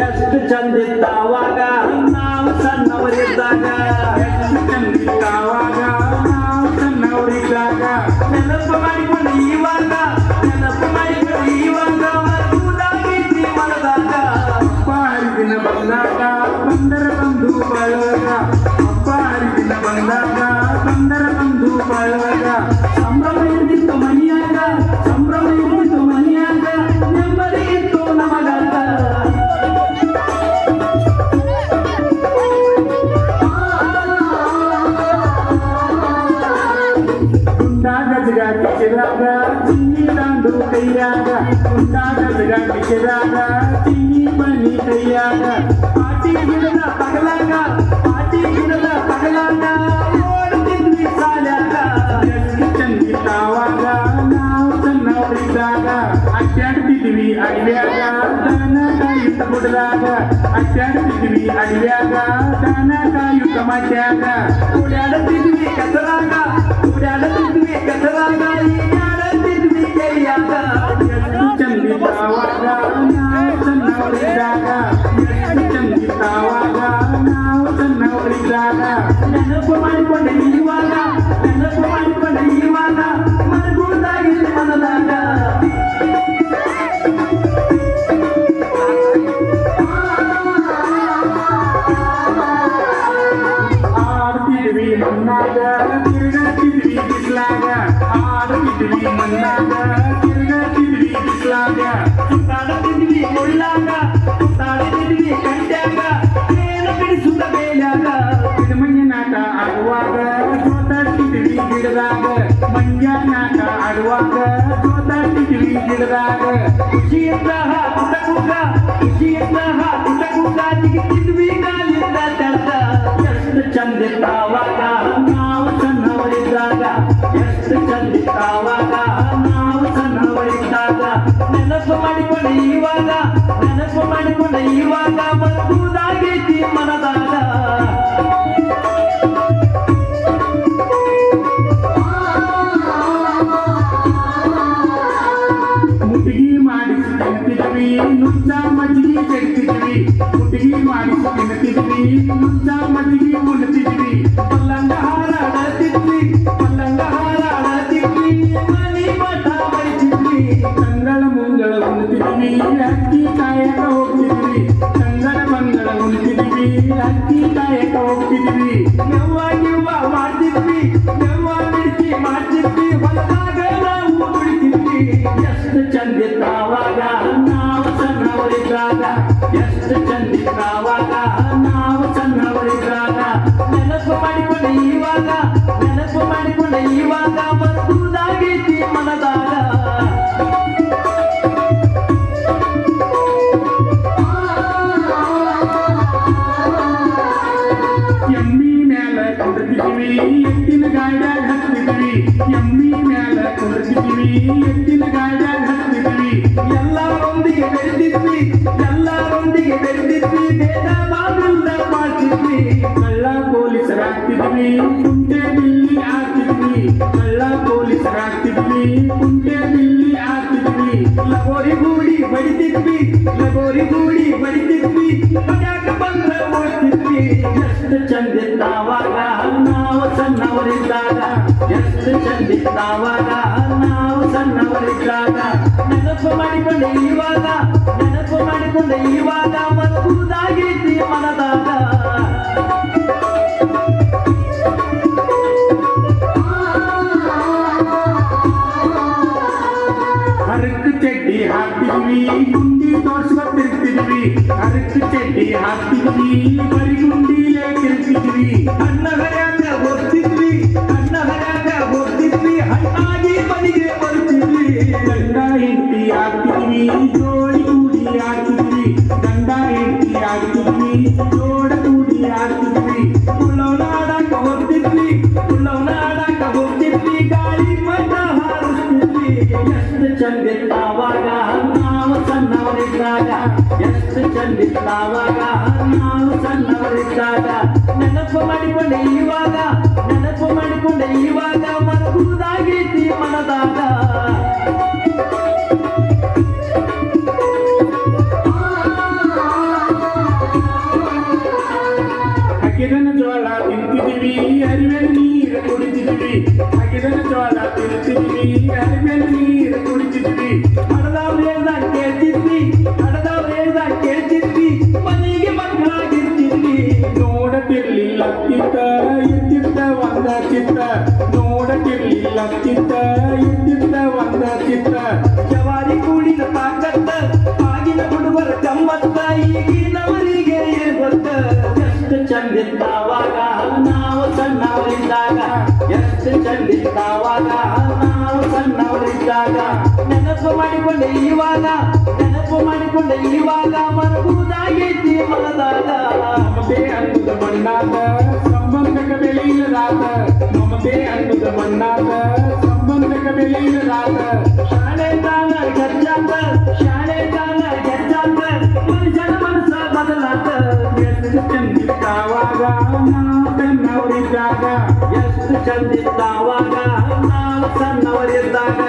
ಎಷ್ಟು ಚಂದಿದ್ದಾವಾಗ ನಾವು ಸಣ್ಣವರಿದ್ದಾಗ ಎಷ್ಟು ಚಂದಿದ್ದಾವಾಗ ನಾವು ಸಣ್ಣವರಿದ್ದಾಗ ನೆನಪು ಮಾಡಿಕೊಂಡು ಇವಾಗ ನೆನಪು ಮಾಡಿಕೊಂಡು ಇವಾಗ ಮರುದಾಗೈತಿ ಮನದಾಗ ಹಬ್ಬ ಹರಿದಿನ ಬಂದಾಗ ಬಂದರ ಬಂಧು ಬಳಗ ಹಬ್ಬ ಹರಿದಿನ ಬಂದಾಗ ಬಂದರ ಬಂಧು ಬಳಗ ಸಂಭ್ರಮ ಇರ್ತಿತ್ತು ಮನಿಯಾಗ ಸಂಭ್ರಮ ಇರ್ತಿತ್ತು ಮನಿಯಾಗ ನೆಮ್ಮದಿ ಇತ್ತು ನಮಗಾಗ ಗುಂಡಾಗ ಕಿಸಿದಾಗ ಚಿನ್ನಿ ದಾಂಡು ಕೈಯಾಗ ಗುಂಡಾಗ ಕಿಸಿದಾಗ ಚಿನ್ನಿ ಬನ್ನಿ ಕೈಯಾಗ ಪಾಟಿ ಗಿಡದ ತಗಲಾಗ ಪಾಟಿ ಗಿಡದ ತಗಲಾಗ ಓಡ್ತಿದ್ವಿ ಸಾಲ್ಯಾಗ ಎಷ್ಟು ಚಂದಿದ್ದಾವಾಗ ನಾವು ಸಣ್ಣವರಿದ್ದಾಗ ಅಡ್ಡಾಡ್ತಿದ್ವಿ ಅಡ್ವ್ಯಾಗ ದನ ಕಾಯುತ್ತ ಗುಡ್ದಾಗ ಅಡ್ಡಾಡ್ತಿದ್ವಿ ಅಡ್ವ್ಯಾಗ ದನ ಕಾಯುತ್ತ ಮಡ್ಯಾಗ ಓಡಾಡುತ್ತಿದ್ವಿ ಕಸರಾಗ ಓಡಾಡುತ್ತಿದ್ವಿ ಕಸರಾಗ ಈಡಾಡುತ್ತಿದ್ವಿ ಕೈಯಾಗ ಎಷ್ಟು ಚಂದಿದ್ದಾವಾಗ ನಾವು ಸಣ್ಣವರಿದ್ದಾಗ ಎಷ್ಟು ಚಂದಿದ್ದಾವಾಗ ನಾವು ಸಣ್ಣವರಿದ್ದಾಗ ನೆನಪು ಮಾಡಿಕೊಂಡೆ ಇವಾಗ ನೆನಪು ಮಾಡಿಕೊಂಡೆ ಇವಾಗ ಮನಗುಂದಾಗಿಲ್ಲ ಮನದಾಗ ಆಡ್ತಿದ್ವಿ ಮಣ್ಣಾಗ ತಿರುಗಾಡ್ತಿದ್ವಿ ಬಿಸ್ಲಾಗ ಆಡ್ತಿದ್ವಿ ಮಣ್ಣಾಗ ತಿರುಗಾಡ್ತಿದ್ವಿ ಬಿಸ್ಲಾಗ ಸುತ್ತಾಡುತ್ತಿದ್ವಿ ಮುಳ್ಳಾಗ ಸುತ್ತಾಡುತ್ತಿದ್ವಿ ಕಂಟ್ಯಾಗ ಏನು ಬಿಡಿಸುತ್ತ ಬೇಲಾಗ ಸಿಡಿಮಂಜನಾಟ ಆಡುವಾಗ ಜೋತಾಡ್ತಿದ್ವಿ ಗಿಡದಾಗ ಮಂಜಾನಾಟ ಆಡುವಾಗ ಜೋತಾಡ್ತಿದ್ವಿ ಗಿಡದಾಗ ಖುಷಿಯಿಂದ ಹಾಕುತ್ತ ಕೂಗ ಖುಷಿಯಿಂದ ಹಾಕುತ್ತ ಕೂಗ ಜಿಗಿತಿದ್ವಿ ಕಾಲಿಂದ ತಳ್ದ ಎಷ್ಟು ಚಂದಿದ್ದಾವಾಗ ನಾವು ಸಣ್ಣವರಿದ್ದಾಗ ಎಷ್ಟು ಚಂದಿದ್ದಾವಾಗ ನಾವು ಸಣ್ಣವರಿದ್ದಾಗ ನೆನಪು ಮಾಡಿಕೊಂಡೆ ಇವಾಗ ನೆನಪು ಮಾಡಿಕೊಂಡೆ ಇವಾಗ ಮರುದಾಗೈತಿ ಮನದಾಗ ಮುಟ್ಟಿಗೆ ಮಾಡಿಸಿ ತಿಂತಿದ್ವಿ ನುಚ್ಚ ಮಜ್ಜಿಗೆ ಕೆಡ್ತಿದ್ವಿ ಮುಟ್ಟಿಗೆ ಮಾಡಿಸಿ ತಿಂತಿದ್ವಿ ನುಚ್ಚ ಮಜ್ಜಿಗೆ ಉಣ್ತಿದ್ವಿ ಪಲ್ಲಂಗ ಹಾರಾಡತಿದ್ವಿ ಪಲ್ಲಂಗ ಹಾರಾಡತಿದ್ವಿ ಮನಿ ಮಠ ಬಡಿತಿದ್ವಿ ತಂಗಳ ಮುಂಗಳ ಉಣ್ತಿದ್ವಿ ಅಕ್ಕಿ ಕಾಯಕ ಹೋಗ್ತಿದ್ವಿ ತಂಗಳ ಮಂಗಳ ಉಣ್ತಿದ್ವಿ ಅಕ್ಕಿ ಕಾಯಕ ಹೋಗ್ತಿದ್ವಿ ನೆವ್ವ ನೆವ್ವ ಮಾಡ್ತಿದ್ವಿ ನೆವ್ವ ಮಿರ್ಚಿ ಮಾಡ್ತಿದ್ವಿ ಹೊಲದಾಗ ನಾವು ದುಡಿತಿದ್ವಿ ಎಷ್ಟು ಚಂದಿದ್ದಾವಾಗ ನಾವು ಸಣ್ಣವರಿದ್ದಾಗ ಎಷ್ಟು ಚಂದಿದ್ದಾವಾಗ ನಾವು ಸಣ್ಣವರಿದ್ದಾಗ ನೆನಪು ಮಾಡಿಕೊಂಡೆ ಇವಾಗ ನೆನಪು ಮಾಡಿಕೊಂಡೆ ಇವಾಗ ಮರುದಾಗೈತಿ ಮನದಾಗ ಎಮ್ಮಿ ಮ್ಯಾಲ ಕುಂಡ್ತಿದ್ವಿ ಎತ್ತಿನ ಗಾಡ್ಯಾಗ ಹತ್ತಿದ್ವಿ ಎಮ್ಮಿ ಮ್ಯಾಲ ಕುಂಡ್ತಿದ್ವಿ ಎತ್ತಿನ ಗಾಡ್ಯಾಗ ಹತ್ತಿದ್ವಿ ಎಲ್ಲರೊಂದಿಗೆ ಬೆರೆತಿದ್ವಿ ಎಲ್ಲರೊಂದಿಗೆ ಬೆರೆತಿದ್ವಿ ಭೇದ ಭಾವದಿಂದ ಮಾಡ್ತಿದ್ವಿ ಕಳ್ಳ ಪೊಲೀಸರಾಗ್ತಿದ್ವಿ ಕುಂಟೆ ಬಿಲ್ಲಿ ಆಡ್ತಿದ್ವಿ ಕಳ್ಳ ಪೊಲೀಸರಾಗ್ತಿದ್ವಿ ಕುಂಟೆ ಬಿಲ್ಲಿ ಆಡ್ತಿದ್ವಿ ಲಗೋರಿ ಗೂಡಿ ಬಡಿತಿದ್ವಿ ಲಗೋರಿ ಗೂಡಿ ಬಡಿತಿದ್ವಿ ಮನ್ಯಾಗ ಬಂದ್ರೆ ಓಡ್ತಿದ್ವಿ ಎಷ್ಟು ಚಂದಿದ್ದಾವಾಗ ನಾವು ಸಣ್ಣವರಿದ್ದಾಗ ಎಷ್ಟು ಚಂದಿದ್ದಾವಾಗ ನಾವು ಸಣ್ಣವರಿದ್ದಾಗ ನೆನಪು ಮಾಡಿಕೊಂಡೆ ಇವಾಗ ನೆನಪು ಮಾಡಿಕೊಂಡೆ ಇವಾಗ ಮರುದಾಗೈತಿ ಮನದಾಗ ಹರಕ್ ಚಡ್ಡಿ ಹಾಕ್ತಿದ್ವಿ ಗುಂಡಿ ತೋರ್ಸ್ಕೊತಿರ್ತಿದ್ವಿ ಹರಕ್ ಚಡ್ಡಿ ಹಾಕ್ತಿದ್ವಿ ಬರಿ ಗುಂಡಿಲೇ ತಿರ್ತಿದ್ವಿ ಅಣ್ಣ ಹರ್ಯಾಗ ಹೋಗ್ತಿದ್ವಿ ಅಣ್ಣ ಹರ್ಯಾಗ ಹೋಗ್ತಿದ್ವಿ ಹಣ್ಣಾಗಿ ಮನೆಗೆ ಬರ್ತಿದ್ವಿ ಗಂಡ ಹೆಂಡತಿ ಆಗ್ತಿದ್ವಿ ಜೋಡಿ ಕೂಡಿ ಆಗ್ತಿದ್ವಿ ಗಂಡ ಹೆಂಡತಿ ಆಗ್ತಿದ್ವಿ ಜೋಡ ಕೂಡಿ ಆಗ್ತಿದ್ವಿ ಕುಳ್ಳವನ ಆಡಾಕ ಹೋಗ್ತಿದ್ವಿ ಕುಳ್ಳವನ ಆಡಾಕ ಹೋಗ್ತಿದ್ವಿ ಗಾಳಿ ಮಠ ಹಾರಿಸ್ತಿದ್ವಿ ಎಷ್ಟು ಚಂದಿದ್ದಾವಾಗ ನಾವು ಸಣ್ಣವರಿದ್ದಾಗ ಎಷ್ಟು ಚಂದಿದ್ದಾವಾಗ ನಾವು ಸಣ್ಣವರಿದ್ದಾಗ ನೆನಪು ಮಾಡಿಕೊಂಡೆ ಇವಾಗ ನೆನಪು ಮಾಡಿಕೊಂಡೆ ಇವಾಗ ಮರುದಾಗೈತಿ ಮನದಾಗ ಇರ್ಲಿಲ್ಲತ್ತಿತ್ತ ಇದ್ದಿದ್ದ ಒಂದ ಚಿತ್ತ ನೋಡಕ್ಕಿರ್ಲಿಲ್ಲತ್ತಿತ್ತ ಇದ್ದಿದ್ದ ಒಂದ ಚಿತ್ತ ಜವಾರಿ ಕೂಡಿನ ತಾಕತ್ತ ಆಗಿನ ಹುಡುಗರ ಗಮ್ಮತ್ತ ಈಗಿನವರಿಗೆ ಏನ್ ಗೊತ್ತ ಎಷ್ಟು ಚಂದಿದ್ದಾವಾಗ ನಾವು ಸಣ್ಣವರಿದ್ದಾಗ ಎಷ್ಟು ಚಂದಿದ್ದಾವಾಗ ನಾವು ಸಣ್ಣವರಿದ್ದಾಗ ನೆನಪು ಮಾಡಿಕೊಂಡೆ ಇವಾಗ ಮರಗುವುದಾಗೈತಿ ಮನದಾಗ ಮಮತೆ ಅನ್ನುದ ಮಣ್ಣಾದ ಸಂಬಂಧಕ ಬೆಲೆ ಇಲ್ಲದಾದ ಮಮತೆ ಅನ್ನುದ ಮಣ್ಣಾದ ಸಂಬಂಧಕ ಬೆಲೆ ಇಲ್ಲದಾದ ಶಾಣೆದಾನ ಗೆಜ್ಜಾತ ಮನುಷ್ಯನ ಮನಸ್ಸ ಬದಲಾತ ಎಷ್ಟು ಚಂದಿದ್ದಾವಾಗ ನಾವು ಸಣ್ಣವರಿದ್ದಾಗ ಎಷ್ಟು ಚಂದಿದ್ದಾವಾಗ ನಾವು ಸಣ್ಣವರಿದ್ದಾಗ